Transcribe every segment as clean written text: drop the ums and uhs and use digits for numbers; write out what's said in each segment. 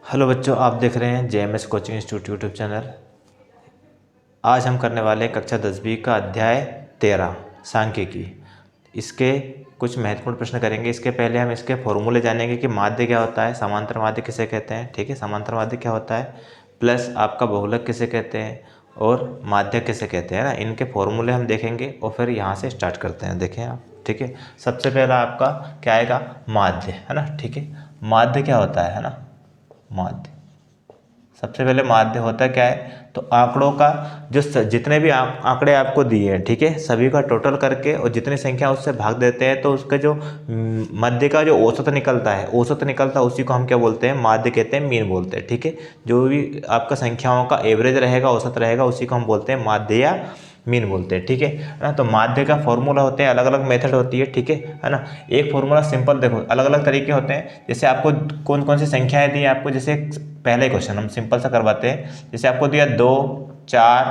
Hello बच्चों, आप देख रहे हैं JMS coaching institute YouTube channel. आज हम करने वाले हैं कक्षा 10वीं का अध्याय 13 सांख्यिकी। इसके कुछ महत्वपूर्ण प्रश्न करेंगे। इसके पहले हम इसके फॉर्मूले जानेंगे कि माध्य क्या होता है, समांतर माध्य किसे कहते हैं, ठीक है, समांतर माध्य क्या होता है, प्लस आपका बहुलक किसे कहते हैं और माध्य किसे कहते हैं ना, इनके फॉर्मूले हम देखेंगे और फिर यहाँ से स्टार्ट करते हैं। देखें आप, ठीक है। सबसे पहला आपका क्या आएगा, माध्य, है ना, ठीक है। माध्य क्या होता है ना, माध्य सबसे पहले माध्य होता क्या है, तो आंकड़ों का जो जितने भी आंकड़े आपको दिए हैं, ठीक है, सभी का टोटल करके और जितनी संख्या उससे भाग देते हैं तो उसका जो मध्य का जो औसत निकलता है, उसी को हम क्या बोलते हैं, माध्य कहते हैं, मीन बोलते हैं, ठीक है। जो भी आपका संख्याओं का एवरेज रहेगा, औसत रहेगा, उसी को हम बोलते हैं माध्य या मीन बोलते हैं, ठीक है ना। तो माध्य का फॉर्मूला होते हैं, अलग अलग मेथड होती है, ठीक है ना। एक फॉर्मूला सिंपल, देखो अलग अलग तरीके होते हैं। जैसे आपको कौन कौन सी संख्याएं दी आपको, जैसे पहले क्वेश्चन हम सिंपल सा करवाते हैं। जैसे आपको दिया 2, 4,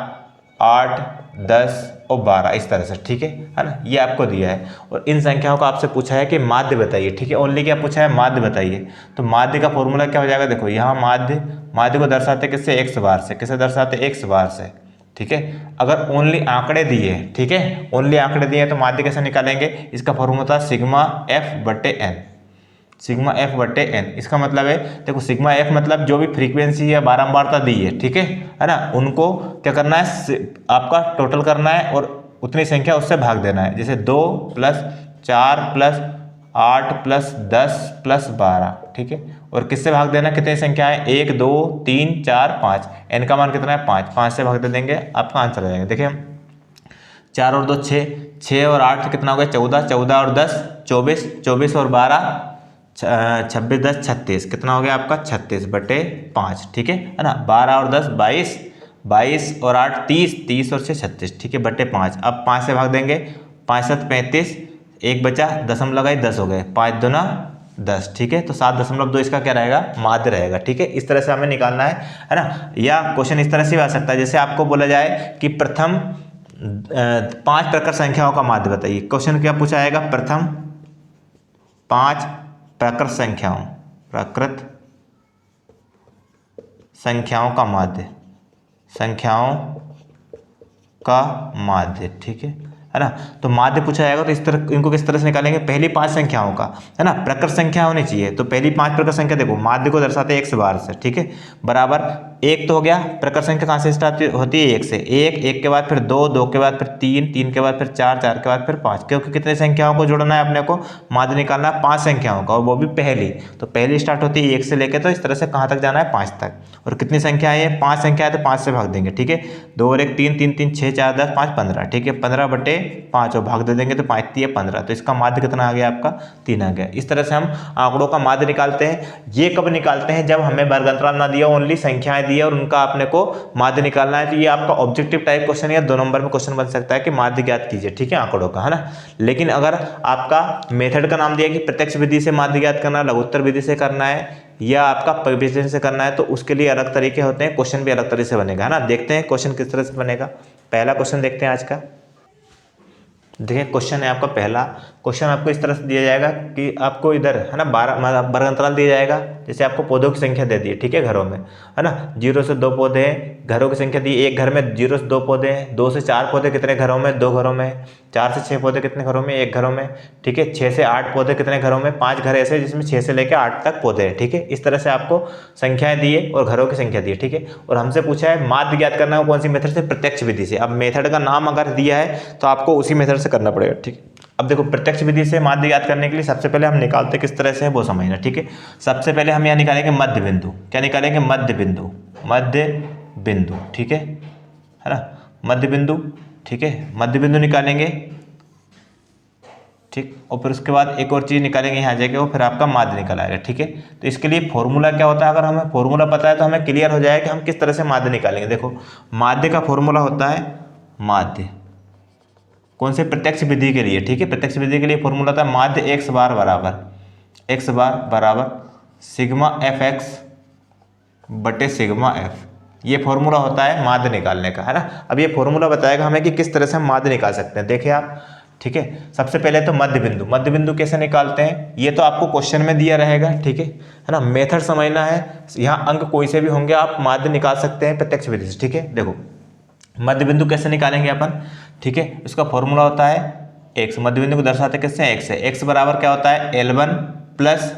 8, 10 और 12, इस तरह से, ठीक है ना। ये आपको दिया है और इन संख्याओं को आपसे पूछा है कि माध्य बताइए, ठीक है, ओनली क्या पूछा है, माध्य बताइए। तो माध्य का फॉर्मूला क्या हो जाएगा, देखो यहाँ माध्य को दर्शाते किससे, एक्स बार से। किसे दर्शाते, एक्स बार से, ठीक है। अगर ओनली आंकड़े दिए, ठीक है, ओनली आंकड़े दिए तो माध्य कैसे निकालेंगे, इसका फॉर्मूला था सिग्मा एफ बटे एन। सिग्मा एफ बटे एन, इसका मतलब है, देखो सिग्मा एफ मतलब जो भी फ्रीक्वेंसी या बारंबारता दी है, ठीक है ना, उनको क्या करना है, आपका टोटल करना है और उतनी संख्या उससे भाग देना है। जैसे 2 + 4 + 8 + 10 + 12, ठीक है। और किससे भाग देना, कितनी संख्या है, 1 2 3 4 5, एन का मान कितना है, 5, 5 से भाग दे देंगे, आपका आंसर आ जाएगा। देखिए 4 और 2 6, 6 और 8 कितना हो गया, 14, 14 और 10 24, 24 और 12 26, 10 36, कितना हो गया आपका 36 बटे 5, ठीक है ना। 12 और 10 22, 22 और 8 30, 30 और 6 36, ठीक है, बटे 5। अब 5 से भाग देंगे, 5 7 35, एक बचा, दशम लगाई, 10 हो गए, 5 दूना 10, ठीक है। तो 7.2 इसका क्या रहेगा, माध्य रहेगा, ठीक है। इस तरह से हमें निकालना है ना। या क्वेश्चन इस तरह से भी आ सकता है, जैसे आपको बोला जाए कि प्रथम 5 प्रकृत संख्याओं का माध्य बताइए। क्वेश्चन क्या पूछा जाएगा, प्रथम 5 प्रकृत संख्याओं का माध्य, ठीक है ना। तो माध्य पूछा जाएगा तो इस तरह इनको किस तरह से निकालेंगे, पहली 5 संख्याओं का, है ना, प्रकृत संख्या होनी चाहिए। तो पहली 5 प्रकृत संख्या, देखो माध्य को दर्शाते हैं एक्स बार से, ठीक है, बराबर 1 तो हो गया। प्रकृत संख्या कहाँ से स्टार्ट होती है, 1 से। 1 के बाद फिर 2, 2 के बाद फिर 3, 3 के बाद फिर 4, 4 के बाद फिर 5, क्योंकि कितने संख्याओं को जोड़ना है अपने को, माध्य निकालना है 5 संख्याओं का, और वो भी पहली। तो पहली स्टार्ट होती है 1 से लेकर, तो इस तरह से कहाँ तक जाना है, 5 तक। और कितनी संख्या है, 5 संख्या है तो 5 से भाग देंगे, ठीक है। 2 और 1 3, 3 3 6 4 10 5 15, ठीक है, 15 बटे 5 और भाग दे देंगे तो 5 3 15, तो इसका माध्य कितना आ गया आपका, 3 आ गया। इस तरह से हम आंकड़ों का माध्य निकालते हैं। ये कब निकालते हैं, जब हमें वर्ग अंतराल ना दिया, ओनली संख्याएं दी और उनका अपने को माध्य निकालना है। तो ये आपका ऑब्जेक्टिव टाइप क्वेश्चन या 2 नंबर में क्वेश्चन बन सकता है कि माध्य ज्ञात कीजिए, ठीक है, आंकड़ों का, है ना। लेकिन अगर आपका मेथड का नाम दिया कि प्रत्यक्ष विधि से माध्य ज्ञात करना, लघुत्तर विधि से करना है या आपका परिविजन से करना है, तो उसके लिए अलग तरीके होते हैं, क्वेश्चन भी अलग तरीके से बनेगा, है ना। देखते हैं क्वेश्चन किस तरह से बनेगा। पहला क्वेश्चन देखते हैं आज का। देखिए क्वेश्चन है आपका पहला। क्वेश्चन आपको इस तरह से दिया जाएगा कि आपको इधर, है ना, 12 वर्ग अंतराल दिया जाएगा। जैसे आपको पौधों की संख्या दे दी है, ठीक है, घरों में, है ना, 0 से 2 पौधे हैं, घरों की संख्या दी, एक घर में 0 से 2 पौधे हैं, 2 से 4 पौधे कितने घरों में, 2 घरों में, 4 से 6 पौधे कितने घरों में, 1 घरों में, ठीक है, 6 से 8 पौधे कितने घरों में, 5 घर ऐसे जिसमें 6 से लेकर 8 तक पौधे हैं, ठीक है। इस तरह से आपको संख्याएं दी है और घरों की संख्या दी है, ठीक है। और हमसे पूछा है माध्य ज्ञात करना है, कौन सी मेथड से, प्रत्यक्ष विधि से। अब मेथड का नाम अगर दिया है तो आपको उसी मेथड से करना पड़ेगा, ठीक है। अब देखो प्रत्यक्ष विधि से माध्य ज्ञात करने के लिए सबसे पहले हम निकालते किस तरह से है वो समझना, ठीक है। सबसे पहले हम यहाँ निकालेंगे मध्य बिंदु। क्या निकालेंगे, मध्य बिंदु, ठीक है ना, मध्य बिंदु, ठीक है, मध्य बिंदु निकालेंगे, ठीक। और फिर उसके बाद एक और चीज निकालेंगे यहाँ जाके, वो फिर आपका माध्य निकल आएगा, ठीक है। तो इसके लिए फॉर्मूला क्या होता है, अगर हमें फॉर्मूला पता है तो हमें क्लियर हो जाएगा कि हम किस तरह से माध्य निकालेंगे। देखो माध्य का फॉर्मूला होता है, माध्य कौन से, प्रत्यक्ष विधि के लिए, ठीक है। प्रत्यक्ष विधि के लिए फॉर्मूला था माध्य x बार बराबर सिग्मा एफ एक्स बटे सिग्मा एफ। ये फॉर्मूला होता है माध्य निकालने का, है ना। अब ये फॉर्मूला बताएगा हमें कि किस तरह से हम माध्य निकाल सकते हैं। देखिए आप, ठीक है। सबसे पहले तो मध्य बिंदु कैसे निकालते हैं ये तो आपको क्वेश्चन में दिया रहेगा, ठीक है ना। मेथड समझना है, यहाँ अंक कोई से भी होंगे, आप माध्य निकाल सकते हैं प्रत्यक्ष विधि से, ठीक है। देखो मध्य बिंदु कैसे निकालेंगे अपन, ठीक है। इसका फॉर्मूला होता है x, मध्य बिंदु को दर्शाते कैसे हैं, x है। x बराबर क्या होता है, L1 प्लस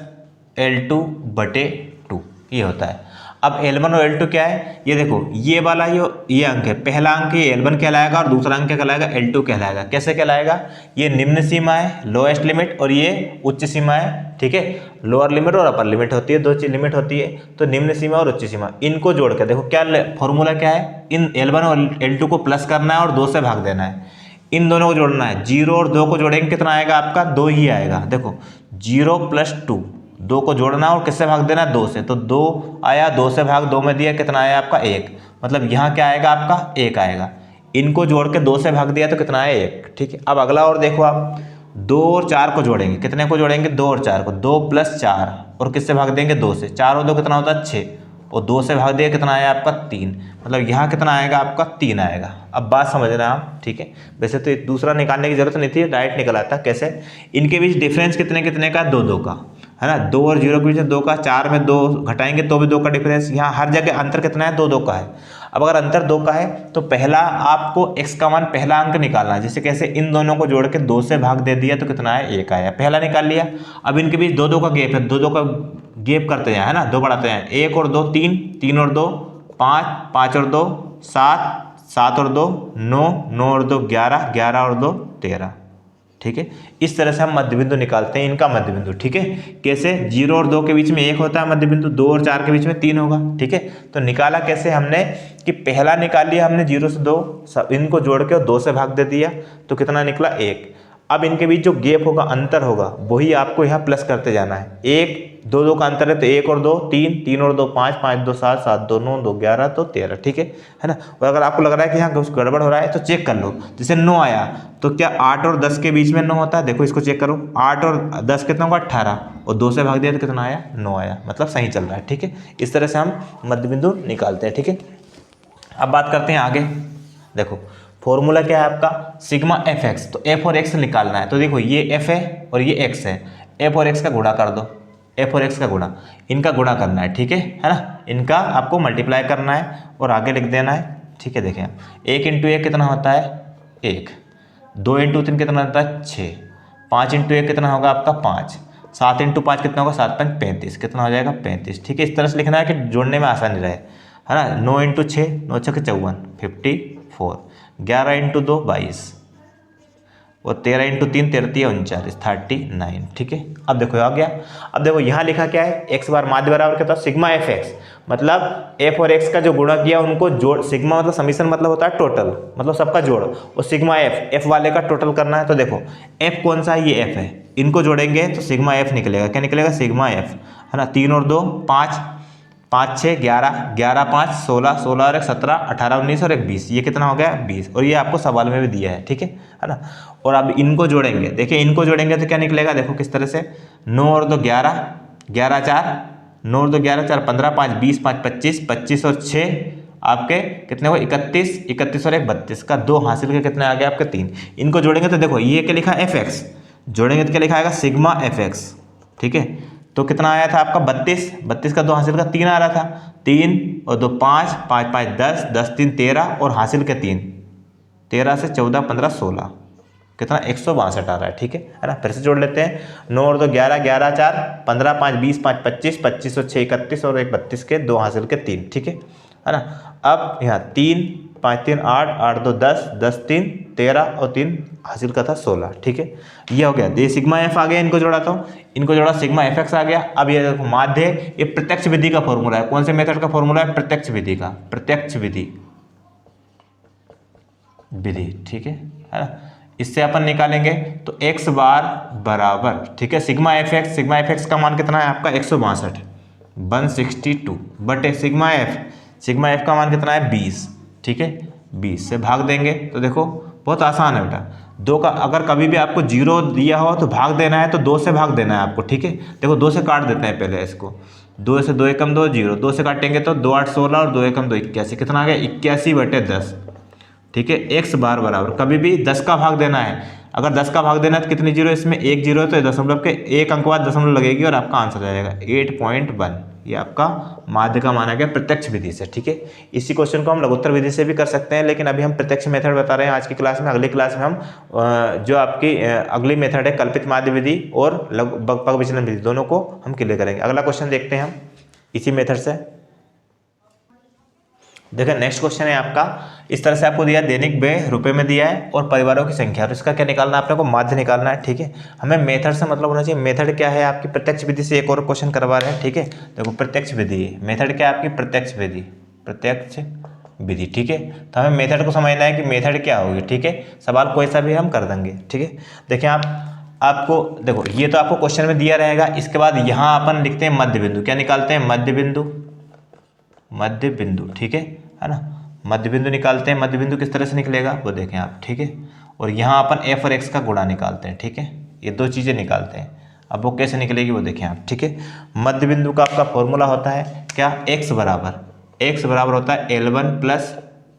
L2/2 ये होता है। अब L1 और L2 क्या है, ये देखो ये वाला ये अंक है, पहला अंक ये L1 कहलाएगा और दूसरा अंक क्या कहलाएगा, L2 कहलाएगा। कैसे कहलाएगा, ये निम्न सीमा है लोएस्ट लिमिट और ये उच्च सीमा है, ठीक है। लोअर लिमिट और अपर लिमिट होती है, दो चीज लिमिट होती है। तो निम्न सीमा और उच्च सीमा इनको जोड़ के देखो क्या फॉर्मूला क्या है, इन L1 और L2 को प्लस करना है और 2 से भाग देना है। इन दोनों को जोड़ना है, 0 और 2 को जोड़ेंगे कितना आएगा आपका, 2 ही आएगा। देखो 0 + 2, 2 को जोड़ना और किससे भाग देना है, 2 से। तो 2 आया, 2 से भाग 2 में दिया, कितना आया आपका 1। मतलब यहाँ क्या आएगा आपका 1 आएगा। इनको जोड़ के 2 से भाग दिया तो कितना आया 1, ठीक है। अब अगला और देखो आप, 2 और 4 को जोड़ेंगे, कितने को जोड़ेंगे, 2 और 4 को, 2 + 4 और किससे भाग देंगे 2 से। 4 और 2 कितना होता है 6 और 2 से भाग दिया कितना आया आपका 3। मतलब यहाँ कितना आएगा आपका 3 आएगा। अब बात समझना आप, ठीक है। वैसे तो दूसरा निकालने की जरूरत नहीं थी, डायरेक्ट निकल आता। कैसे, इनके बीच डिफरेंस कितने कितने का, 2 2 का है ना। 2 और 0 के बीच में 2 का, 4 में 2 घटाएंगे तो भी 2 का डिफरेंस। यहाँ हर जगह अंतर कितना है, 2 2 का है। अब अगर अंतर 2 का है तो पहला आपको x का मान, पहला अंक निकालना है। जैसे कैसे, इन दोनों को जोड़ के 2 से भाग दे दिया तो कितना है 1 आया, पहला निकाल लिया। अब इनके बीच 2 2 का गैप है, 2 2 का गैप करते हैं है ना, 2 बढ़ाते हैं, 1 और 2 3, 3 और 2 5, 5 और 2 7, 7 और 2 9, 9 और 2 11, 11 और 2 13, ठीक है। इस तरह से हम मध्य बिंदु निकालते हैं, इनका मध्य बिंदु, ठीक है। कैसे, 0 और 2 के बीच में 1 होता है मध्य बिंदु, 2 और 4 के बीच में 3 होगा, ठीक है। तो निकाला कैसे हमने कि पहला निकाल लिया हमने 0 से 2, इनको जोड़ के 2 से भाग दे दिया तो कितना निकला 1। अब इनके बीच जो गैप होगा, अंतर होगा, वही आपको यहाँ प्लस करते जाना है। 1 2 2 का अंतर है तो 1 और 2 3, 3 और 2 5, 5 2 7, 7 2 9, 2 11 तो 13, ठीक है ना। और अगर आपको लग रहा है कि यहाँ कुछ गड़बड़ हो रहा है तो चेक कर लो। जैसे 9 आया तो क्या 8 और 10 के बीच में 9 होता है, देखो इसको चेक करो, 8 और 10 कितना होगा 18 और 2 से भाग दिया तो कितना आया 9 आया, मतलब सही चल रहा है, ठीक है। इस तरह से हम मध्य बिंदु निकालते हैं, ठीक है। अब बात करते हैं आगे। देखो फॉर्मूला क्या है आपका, सिग्मा fx। तो f और x निकालना है। तो देखो ये f है और ये x है, f और x का गुणा कर दो, f और x का गुणा, इनका गुणा करना है, ठीक है ना। इनका आपको मल्टीप्लाई करना है और आगे लिख देना है, ठीक है। देखें 1 × 1 कितना होता है 1, 2 × 3 कितना होता है 6, 5 × 1 कितना होगा आपका 5, 7 × 5 कितना होगा 7 5 35, कितना हो जाएगा 35, ठीक है। इस तरह से लिखना है कि जोड़ने में आसानी रहे, है ना। 9 × 6, 9 6 54, 54, 11 × 2 22 और 13 × 3 33 39, 39, ठीक है। अब देखो आ गया। अब देखो यहाँ लिखा क्या है, x बार माध्य बराबर क्या था सिग्मा fx, मतलब f और x का जो गुणा किया उनको जोड़, सिग्मा मतलब समीशन मतलब होता है टोटल, मतलब सबका जोड़, और सिग्मा f वाले का टोटल करना है। तो देखो f कौन सा है, ये f है, इनको जोड़ेंगे तो सिग्मा f निकलेगा, क्या निकलेगा सिग्मा f, है ना। 3 और 2 5, 5 6 11, 11 5 16, 16 और 1 17, 18 19 और 1 20, ये कितना हो गया 20, और ये आपको सवाल में भी दिया है, ठीक है ना। और अब इनको जोड़ेंगे, देखिए इनको जोड़ेंगे तो क्या निकलेगा, देखो किस तरह से, 9 और 2 11, 11 4, 9 और 2 11 4 15, 5 20, 5 25, 25 और 6 आपके कितने हो 31, 31 और 1 32 का 2 हासिल के कितने आ गए आपके 3। इनको जोड़ेंगे तो देखो ये क्या लिखा fx, जोड़ेंगे तो क्या लिखा आएगा सिग्मा fx, ठीक है। तो कितना आया था आपका 32, 32 का 2 हासिल का 3 आ रहा था, 3 और 2 5, 5 5 10, 10 3 13 और हासिल के 3, 13 से 14 15 16, कितना 162 आ रहा है, ठीक है ना। फिर से जोड़ लेते हैं, 9 और 2 11, 11 4, 15 5 20, 5 25, 25 और 6 31 और 1 32 के 2 हासिल के 3, ठीक है ना। अब यहाँ 3 5 3 8, 8 2 10, 10 3 13 और 3 हासिल का था 16, ठीक है। ये हो गया, ये सिग्मा एफ आ गया, इनको जोड़ाता हूँ, इनको जोड़ा सिग्मा एफ एक्स आ गया। अब ये देखो माध्य, ये प्रत्यक्ष विधि का फॉर्मूला है, कौन से मेथड का फॉर्मूला है, प्रत्यक्ष विधि का, प्रत्यक्ष विधि, ठीक है ना। इससे अपन निकालेंगे तो x बार बराबर, ठीक है, सिग्मा एफ एक्स का मान कितना है आपका 162, 162 बटे सिग्मा एफ का मान कितना है 20, ठीक है। 20 से भाग देंगे तो देखो बहुत आसान है बेटा, 2 का अगर कभी भी आपको 0 दिया हो तो भाग देना है तो 2 से भाग देना है आपको, ठीक है। देखो 2 से काट देते हैं पहले इसको, 2 से 2 एकम 2 0, 2 से काटेंगे तो 2 8 16 और 2 एकम 2 81, कितना आ गया 81 बटे 10, ठीक है। एक्स बार बराबर कभी भी 10 का भाग देना है, अगर 10 का भाग देना है तो कितनी जीरो, इसमें एक जीरो है तो दशमलव के एक अंक बाद दशमलव लगेगी और आपका आंसर आ जाएगा 8.1। ये आपका माध्य का माना गया प्रत्यक्ष विधि से, ठीक है। इसी क्वेश्चन को हम लघुत्तर विधि से भी कर सकते हैं, लेकिन अभी हम प्रत्यक्ष मेथड बता रहे हैं आज की क्लास में। अगली क्लास में हम जो आपकी अगली मेथड है कल्पित माध्य विधि और बगपग विचलन विधि, दोनों को हम क्लियर करेंगे। अगला क्वेश्चन देखते हैं हम इसी मेथड से। देखिए नेक्स्ट क्वेश्चन है आपका, इस तरह से आपको दिया दैनिक व्यय रुपए में दिया है और परिवारों की संख्या, तो इसका क्या निकालना है, आपने को माध्य निकालना है, ठीक है। हमें मेथड से मतलब होना चाहिए। मेथड क्या है आपकी, प्रत्यक्ष विधि से एक और क्वेश्चन करवा रहे हैं, ठीक है। देखो प्रत्यक्ष विधि, मेथड क्या है आपकी, प्रत्यक्ष विधि, प्रत्यक्ष विधि, ठीक है। तो हमें मेथड को समझना है कि मेथड क्या होगी, ठीक है। सवाल कोई सा भी हम कर देंगे, ठीक है। देखिए आपको देखो ये तो आपको क्वेश्चन में दिया रहेगा। इसके बाद यहाँ अपन लिखते हैं मध्य बिंदु, क्या निकालते हैं, मध्य बिंदु, मध्य बिंदु, ठीक है ना। मध्य बिंदु निकालते हैं। मध्य बिंदु किस तरह से निकलेगा वो देखें आप, ठीक है। और यहाँ अपन एफ और एक्स का गुणा निकालते हैं, ठीक है। ये दो चीज़ें निकालते हैं, अब वो कैसे निकलेगी वो देखें आप, ठीक है। मध्य बिंदु का आपका फॉर्मूला होता है क्या, एक्स बराबर होता है L1 प्लस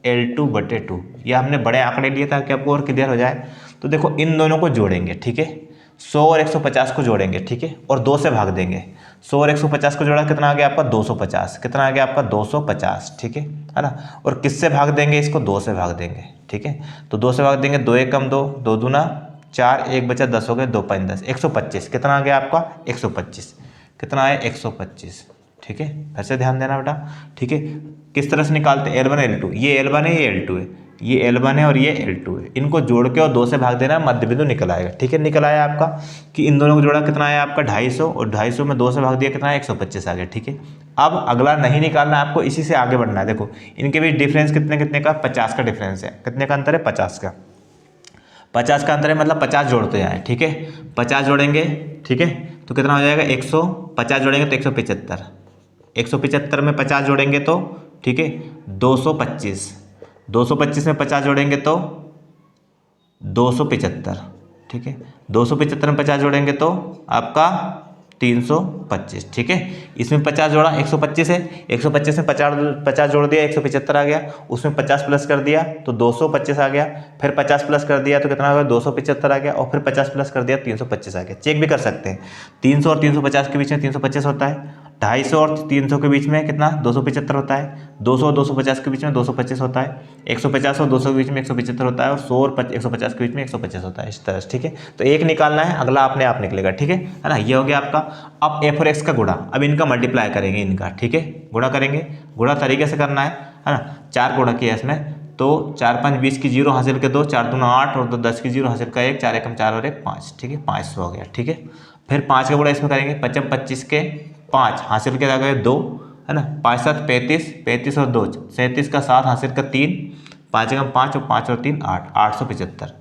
L2/2। यह हमने बड़े आंकड़े लिए ताकि आपको और क्लियर हो जाए। तो देखो इन दोनों को जोड़ेंगे, ठीक है। 100 और 150 को जोड़ेंगे, ठीक है, और 2 से भाग देंगे। 100 और 150 को जोड़ा कितना आ गया आपका 250, कितना आ गया आपका 250, ठीक है ना। और किससे भाग देंगे, इसको 2 से भाग देंगे, ठीक है। तो 2 से भाग देंगे, 2 एक कम 2, 2 दूना 4, 1 बचा 10 हो गए, 2 5 10, 125, कितना आ गया आपका 125, कितना है 125, ठीक है। फिर से ध्यान देना बेटा, ठीक है। किस तरह से निकालते हैं, L1 L2, ये L1 है, ये L2 है, ये L1 है और ये L2 है, इनको जोड़ के और 2 से भाग देना, मध्य बिंदु निकल आएगा, ठीक है। निकल आया आपका कि इन दोनों को जोड़ा कितना आया आपका 250, और 250 में 2 से भाग दिया कितना है 125 आ गया, ठीक है। अब अगला नहीं निकालना है आपको, इसी से आगे बढ़ना है। देखो इनके बीच डिफरेंस कितने का, 50 का डिफरेंस है। कितने का अंतर है, 50 का, 50 का अंतर है, मतलब 50 जोड़ते हैं, ठीक है। 50 जोड़ेंगे, ठीक है, तो कितना हो जाएगा 150 जोड़ेंगे तो 175, 175 में 50 जोड़ेंगे तो, ठीक है, 225, 225 में 50 जोड़ेंगे तो 275, ठीक है। 275 में 50 जोड़ेंगे तो आपका 325, ठीक है। इसमें 50 जोड़ा 125 है, 125 में 50 जोड़ दिया 175 आ गया, उसमें 50 प्लस कर दिया तो 225 आ गया, फिर 50 प्लस कर दिया तो कितना हो गया 275 आ गया, और फिर 50 प्लस कर दिया 325 आ गया। चेक भी कर सकते हैं, 300 और 350 के बीच में 325 होता है, 250 और 300 के बीच में कितना 275 होता है, 200 और 250 के बीच में 225 होता है, 150 और 200 के बीच में 175 होता है, और 100 और 150 के बीच में 125 होता है, इस तरह से, ठीक है। तो एक निकालना है, अगला अपने आप निकलेगा, ठीक है ना। ये हो गया आपका। अब एफ और एक्स का गुणा, अब इनका मल्टीप्लाई करेंगे, इनका, ठीक है, गुणा करेंगे। गुणा तरीके से करना है ना, 4 गुणा किया इसमें तो 4 5 20 की 0 हासिल के 2, 4 दूना 8 और 2 10 की 0 हासिल का 1, 4 एकम 4 और 1 5, ठीक है, 500 हो गया, ठीक है। फिर 5 का गुणा इसमें करेंगे, 55 25 के 5 हासिल के आ गए 2, है ना, 5 7 35, 35 और 2 37 का 7 हासिल का 3, 5 एकम 5 और 5 और 3 8, 875।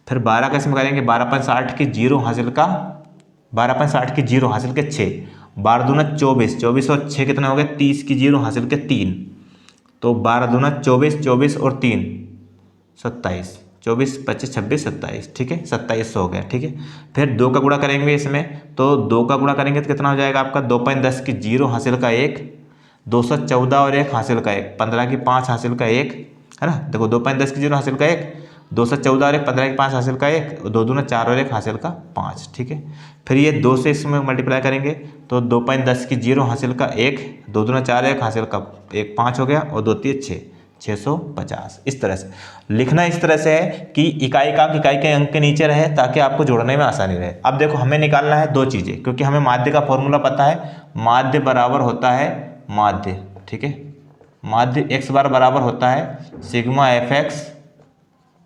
फिर 12 का इसमें करेंगे, 12 5 60 की 0 हासिल का 12 5 60 की 0 हासिल के 6, 12 दूना 24, 24 और 6 कितना हो गया 30 की 0 हासिल के 3, तो 12 दूना 24, 24 और 3 27, 24 25 26 27, ठीक है, 2700 हो गया, ठीक है। फिर 2 का गुणा करेंगे इसमें, तो 2 का गुणा करेंगे तो कितना हो जाएगा आपका 2 5 10 की 0 हासिल का 1, 214 और 1 हासिल का 1, 15 की 5 हासिल का 1, है ना। देखो 2 5 10 की 0 हासिल का 1, 214 और 1, 15 की 5 हासिल का 1, 2 दूना 4 और 1 हासिल का 5, ठीक है। फिर ये 2 से इसमें मल्टीप्लाई करेंगे तो 2 5 10 की 0 हासिल का 1, 2 दूना 4 1 हासिल का 1 5 हो गया, और 2 3 6, 650। इस तरह से लिखना, इस तरह से है कि इकाई का इकाई के अंक के नीचे रहे ताकि आपको जोड़ने में आसानी रहे। अब देखो हमें निकालना है 2 चीज़ें, क्योंकि हमें माध्य का फॉर्मूला पता है, माध्य बराबर होता है माध्य, ठीक है। माध्य x बार बराबर होता है सिग्मा एफ एक्स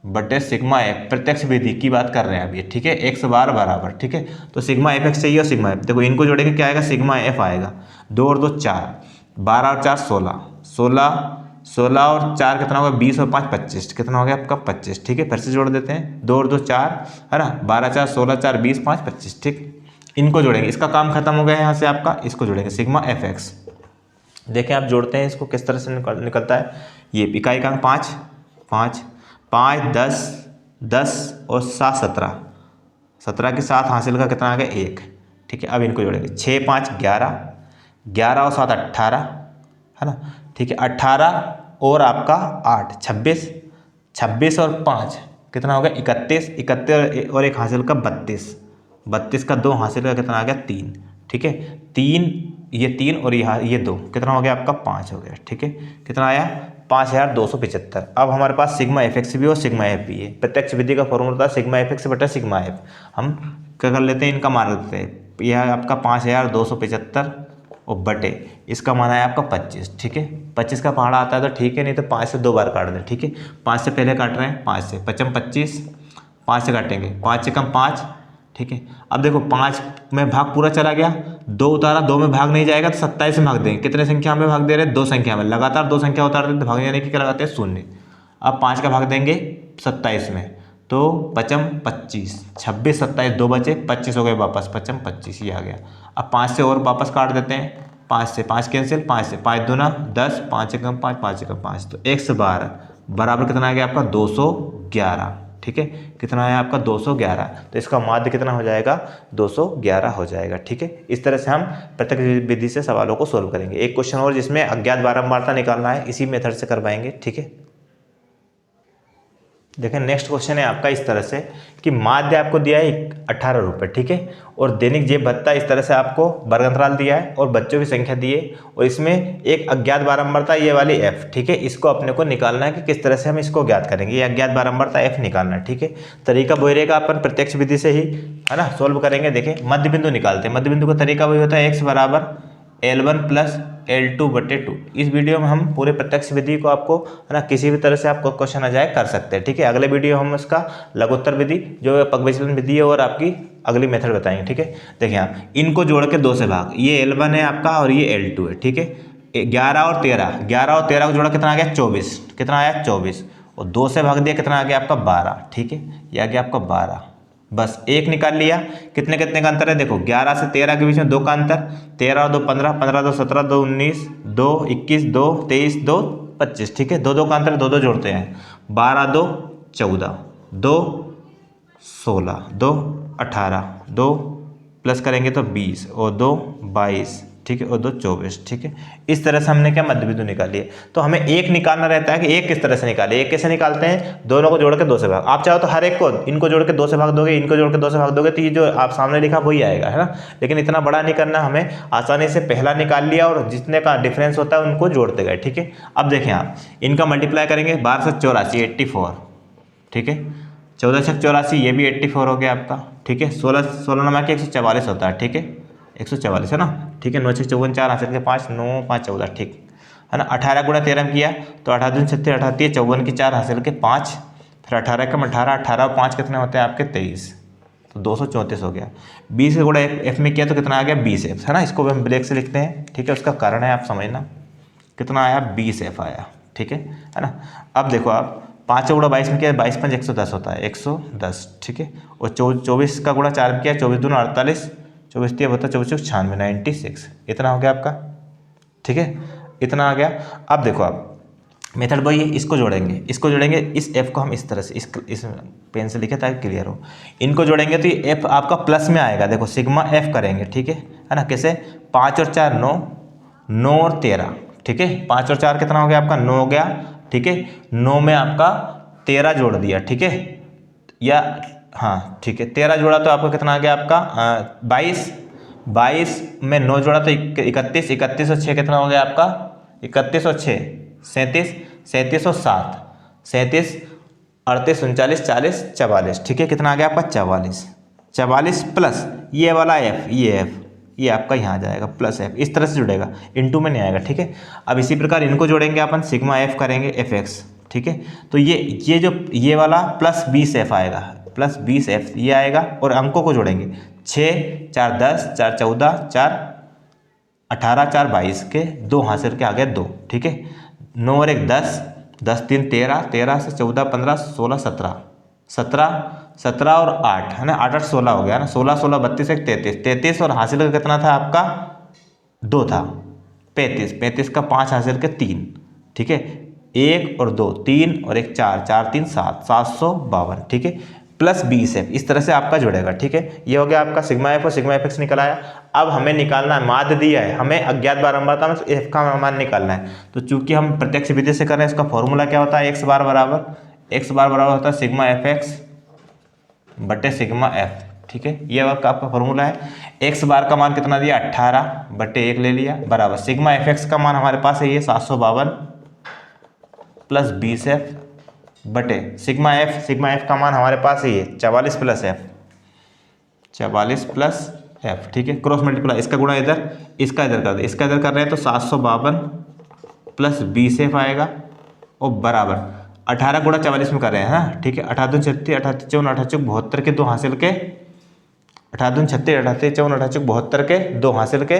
बटे सिग्मा एफ, प्रत्यक्ष विधि की बात कर रहे हैं अभी, ठीक है, x बार बराबर, ठीक है। तो सिग्मा एफ एक्स चाहिए और सिग्मा एफ, देखो इनको जोड़ेंगे क्या आएगा, सिग्मा एफ आएगा, 2 और 2 4, 12 और 4 16, 16 और 4 कितना होगा 20 और 5 25, कितना हो गया आपका 25, ठीक है। फिर से जोड़ देते हैं, 2 और 2 4, है ना, 12 4 16 4 20 5 25, ठीक। इनको जोड़ेंगे, इसका काम खत्म हो गया है यहाँ से आपका, इसको जोड़ेंगे सिग्मा एफ एक्स। देखें आप जोड़ते हैं इसको किस तरह से निकलता है। ये इकाई का 5 5 5 10 10 और 7 17, 17 के 7 हासिल का कितना आ गया 1, ठीक है। अब इनको जोड़ेंगे 6 5 11, 11 और 7 18, है ना, ठीक है, 18 और आपका 8 26, 26 और 5 कितना हो गया 31, 31 और एक हासिल का 32, 32 का 2 हासिल का कितना आ गया 3, ठीक है 3, ये 3 और ये 2 कितना हो गया आपका 5 हो गया, ठीक है कितना आया 5275। अब हमारे पास सिग्मा एफ एक्स भी और सिग्मा एफ भी है। प्रत्यक्ष विधि का फॉर्मूला था सिग्मा एफ एक्स बटा सिग्मा एफ। हम क्या कर लेते हैं, इनका मान लेते हैं, यह आपका 5275 और बटे इसका मान है आपका 25, ठीक है 25 का पहाड़ा आता है तो ठीक है, नहीं तो 5 से 2 बार काट दें, ठीक है 5 से पहले काट रहे हैं, 5 से 55 25, 5 से काटेंगे 5 से कम 5, ठीक है। अब देखो 5 में भाग पूरा चला गया, 2 उतारा, 2 में भाग नहीं जाएगा तो 27 में भाग देंगे। कितने संख्या में भाग दे रहे हैं, 2 संख्या में, लगातार 2 संख्या उतारते हैं तो भाग जाने की क्या लगाते हैं 0। अब 5 का भाग देंगे 27 में तो 55 25, 26 27 2 बचे 25 हो गए वापस, 55 25 ये आ गया। अब 5 से और वापस काट देते हैं, 5 से 5 कैंसिल, 5 से 5 दूना 10, 5 से कम 5, 5 से कम 5 तो 112 बराबर कितना आ गया आपका 211, ठीक है कितना है आपका 211। तो इसका माध्य कितना हो जाएगा 211 हो जाएगा, ठीक है। इस तरह से हम प्रत्यक्ष विधि से सवालों को सोल्व करेंगे। एक क्वेश्चन और जिसमें अज्ञात बारंबारता निकालना है, इसी मेथड से करवाएंगे, ठीक है। देखें नेक्स्ट क्वेश्चन है आपका इस तरह से कि माध्य आपको दिया है 18 रुपये, ठीक है, और दैनिक जेब भत्ता इस तरह से आपको वर्ग अंतराल दिया है और बच्चों की संख्या दी है और इसमें एक अज्ञात बारंबारता ये वाली f, ठीक है, इसको अपने को निकालना है कि किस तरह से हम इसको ज्ञात करेंगे। ये अज्ञात बारंबारता f निकालना है, ठीक है। तरीका वही रहेगा, अपन प्रत्यक्ष विधि से ही है ना सोल्व करेंगे। देखें मध्य बिंदु निकालते हैं, मध्य बिंदु का तरीका वही होता है x बराबर L1 प्लस L2 बटे 2। इस वीडियो में हम पूरे प्रत्यक्ष विधि को आपको है ना किसी भी तरह से आपको क्वेश्चन आ जाए कर सकते हैं, ठीक है। अगले वीडियो हम उसका लघुत्तर विधि जो पगविचलन विधि है और आपकी अगली मेथड बताएंगे, ठीक है। देखिए आप इनको जोड़ के 2 से भाग, ये L1 है आपका और ये L2 है, ठीक है। 11 और 13 को जोड़ा कितना आ गया 24, कितना आया 24 और 2 से भाग दिया कितना आ गया आपका 12, ठीक है ये आ गया आपका 12। बस एक निकाल लिया, कितने कितने का अंतर है देखो 11 से 13 के बीच में 2 का अंतर, 13 और 2 15, 15 2 17, 2 19, 2 21, 2 23, 2 25, ठीक है 2 2 का अंतर, 2 2 जोड़ते हैं, 12 2 14, 2 16, 2 18, 2 प्लस करेंगे तो 20 और 2 22, ठीक है और 2 24, ठीक है। इस तरह से हमने क्या मध्य बिंदु निकाली है। तो हमें एक निकालना रहता है कि एक किस तरह से निकाले, एक कैसे निकालते हैं, दोनों को जोड़ के 2 से भाग। आप चाहो तो हर एक को इनको जोड़ के 2 से भाग दोगे, इनको जोड़ के 2 से भाग दोगे तो ये जो आप सामने लिखा वही आएगा, है ना। लेकिन इतना बड़ा नहीं करना, हमें आसानी से पहला निकाल लिया और जितने का डिफरेंस होता है उनको जोड़ते गए, ठीक है। अब देखें आप इनका मल्टीप्लाई करेंगे, 12 से 84 84, ठीक है 14 से 84 ये भी 84 हो गया आपका, ठीक है। 16 16 नमा के 144 होता है, ठीक है 144 है ना, ठीक है। 9 6 54 4 हासिल के 5 9 5 14, ठीक है ना। 18 गुणा 13 किया तो 18 दूनी 36, 38 54 की 4 हासिल के 5, फिर 18 कम 18, 18 और 5 कितने होते हैं आपके 23, तो 234 हो गया। 20 का गुणा एफ में किया तो कितना आ गया 20 एफ, है ना। इसको भी हम ब्लैक से लिखते हैं, ठीक है। उसका कारण है आप समझना, कितना आया 20 एफ आया, ठीक है ना। अब देखो आप 5 गुणा 22 में किया 22 5 110 होता है 110, ठीक है। और 24 का गुणा 4 में किया 24 दूना 48, 24 3 होता है 24 96 96, इतना हो गया आपका, ठीक है इतना आ गया। अब देखो आप मेथड वही है, इसको जोड़ेंगे इस f को हम इस तरह से इस पेन से लिखे ताकि क्लियर हो। इनको जोड़ेंगे तो ये f आपका प्लस में आएगा, देखो सिग्मा f करेंगे, ठीक है ना। कैसे 5 और 4 9, 9 और 13, ठीक है 5 और 4 कितना हो गया आपका 9 हो गया, ठीक है। 9 में आपका 13 जोड़ दिया, ठीक है या हाँ ठीक है 13 जोड़ा तो आपको कितना आ गया आपका 22, 22 में 9 जोड़ा तो 31, 31 और 6 कितना हो गया आपका 31 और 6 37, 37 और 7 37, 38 39 40 44, ठीक है कितना आ गया आपका 44, 44 प्लस ये वाला f, ये आपका यहाँ आ जाएगा प्लस f, इस तरह से जुड़ेगा, इनटू में नहीं आएगा, ठीक है। अब इसी प्रकार इनको जोड़ेंगे अपन सिग्मा f करेंगे fx, ठीक है। तो ये जो ये वाला प्लस 20f आएगा, प्लस 20f ये आएगा और अंकों को जोड़ेंगे 6 4 10 4 14 4 18 4 22 के 2 हासिल के आ गए 2, ठीक है। 9 और 1 10, 10 3 13, 13 से 14 15 16 17, 17 और 8 है ना 8 8 16 हो गया ना, 16 16 32 1 33, 33 और हासिल का कितना था आपका 2 था 35, 35 का 5 हासिल के 3, ठीक है 1 और 2 3 और 1 4, 4 3 7, 752, ठीक है प्लस 20f, इस तरह से आपका जुड़ेगा, ठीक है। ये हो गया आपका सिग्मा एफ और सिग्मा एफ एक्स निकल आया। अब हमें निकालना है, माध्य दिया है, हमें अज्ञात बारंबारता में एफ का मान निकालना है। तो चूंकि हम प्रत्यक्ष विधि से कर रहे हैं, इसका फॉर्मूला क्या होता है x बार बराबर एक्स बार बराबर होता है सिग्मा एफ एक्स बटे सिग्मा एफ। ठीक है, ये आपका फॉर्मूला है। एक्स बार का मान कितना दिया 18 बटे 1 ले लिया बराबर सिग्मा एफ एक्स का मान हमारे पास है ये 752 प्लस 20 एफ बटे सिग्मा एफ का मान हमारे पास है ये 44 प्लस एफ, 44 प्लस एफ। ठीक है, क्रॉस मल्टीप्लाई, इसका गुणा इधर इसका इधर कर दे, इसका इधर कर रहे हैं तो 752 प्लस 20 एफ आएगा और बराबर 18 गुणा 44 में कर रहे हैं ना। ठीक है, 18 36 38 54 88 72 के 2 हासिल के 18 36 38 54 88 72 के 2 हासिल के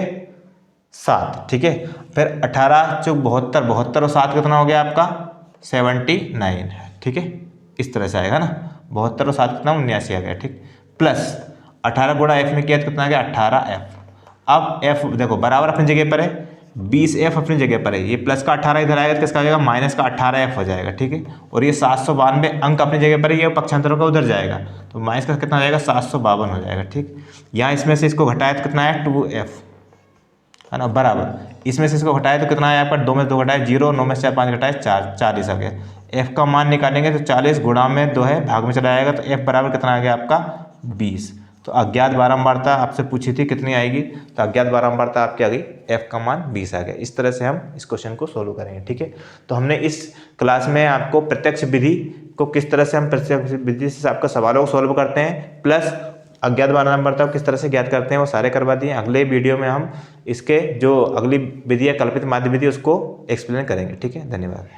7। ठीक है, फिर 18 चौक 72 72 और 7 कितना हो गया आपका 79। ठीक है, इस तरह से आएगा ना, 72 और 7 कितना 79 आ गया। ठीक, प्लस 18 गुणा एफ में किया तो कितना आ गया 18 एफ। अब एफ देखो बराबर अपनी जगह पर है, 20 एफ अपनी जगह पर है, ये प्लस का 18 इधर आएगा तो किसका आ जाएगा माइनस का 18 एफ हो जाएगा। ठीक है, और ये 752 अंक अपनी जगह पर है, ये पक्षांतरों का उधर जाएगा तो माइनस का कितना हो जाएगा 752 हो जाएगा। ठीक, यहाँ इसमें से इसको घटाया तो कितना है 2 एफ है ना, बराबर इसमें से इसको घटाया तो कितना है आपका 2 में 2 घटाए 0, 9 में से 5 घटाए 4, 40 आ गया। एफ का मान निकालेंगे तो 40 गुणा में 2 है भाग में चला जाएगा तो एफ बराबर कितना आ गया आपका 20। तो अज्ञात बारंबारता आपसे पूछी थी कितनी आएगी, तो अज्ञात बारंबारता आपकी आ गई एफ का मान 20 आ गया। इस तरह से हम इस क्वेश्चन को सोल्व करेंगे। ठीक है, तो हमने इस क्लास में आपको प्रत्यक्ष विधि को किस तरह से हम प्रत्यक्ष विधि से आपका सवालों को सोल्व करते हैं प्लस अज्ञात बारंबारता को किस तरह से ज्ञात करते हैं वो सारे करवा दिए। अगले वीडियो में हम इसके जो अगली विधि है कल्पित माध्य विधि उसको एक्सप्लेन करेंगे। ठीक है, धन्यवाद।